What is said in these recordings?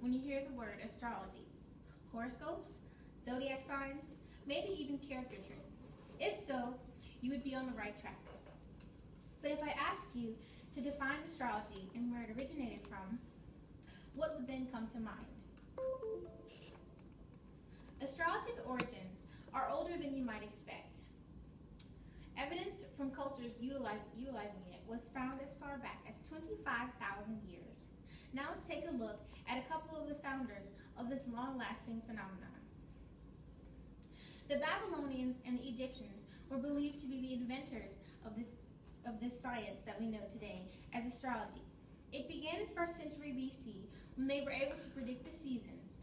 when you hear the word astrology? Horoscopes, zodiac signs, maybe even character traits? If so, you would be on the right track. But if I asked you to define astrology and where it originated from, what would then come to mind? Astrology's origins are older than you might expect. Evidence from cultures utilizing it was found as far back as 25,000 years. Now let's take a look at a couple of the founders of this long-lasting phenomenon. The Babylonians and the Egyptians were believed to be the inventors of this science that we know today as astrology. It began in 1st century BC when they were able to predict the seasons.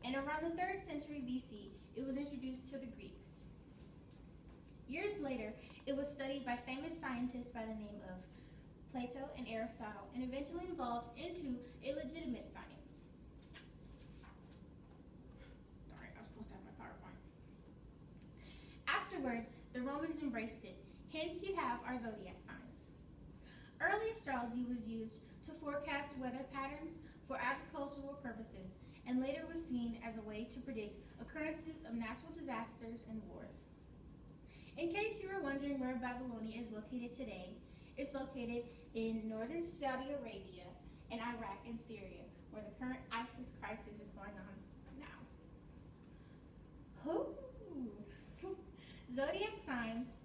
And around the 3rd century BC, it was introduced to the Greeks. Years later, it was studied by famous scientists by the name of Plato and Aristotle, and eventually evolved into a legitimate science. Sorry, I was supposed to have my PowerPoint. Afterwards, the Romans embraced it. Hence, you have our zodiac signs. Early astrology was used to forecast weather patterns for agricultural purposes, and later was seen as a way to predict occurrences of natural disasters and wars. In case you were wondering where Babylonia is located today, it's located in northern Saudi Arabia and Iraq and Syria, where the current ISIS crisis is going on now. Zodiac signs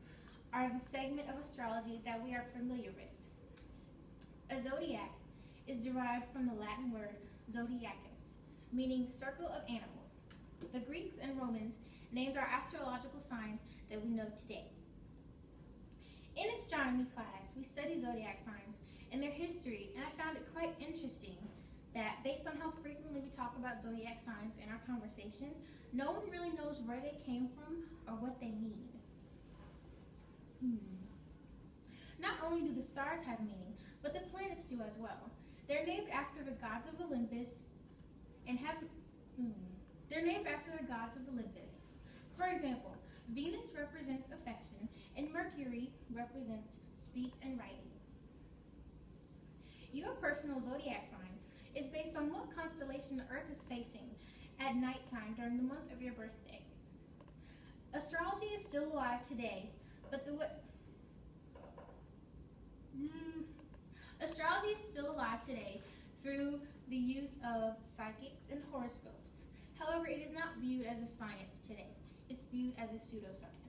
are the segment of astrology that we are familiar with. A zodiac is derived from the Latin word zodiacus, meaning circle of animals. The Greeks and Romans named our astrological signs that we know today. In astronomy class, we study zodiac signs and their history, and I found it quite interesting that based on how frequently we talk about zodiac signs in our conversation, no one really knows where they came from or what they mean. Not only do the stars have meaning, but the planets do as well. They're named after the gods of Olympus and have they're named after the gods of Olympus. For example, Venus represents affection and Mercury represents speech and writing. Your personal zodiac sign is based on what constellation the Earth is facing at nighttime during the month of your birthday. Astrology is still alive today, but astrology is still alive today through the use of psychics and horoscopes. However, it is not viewed as a science today. It's viewed as a pseudoscience.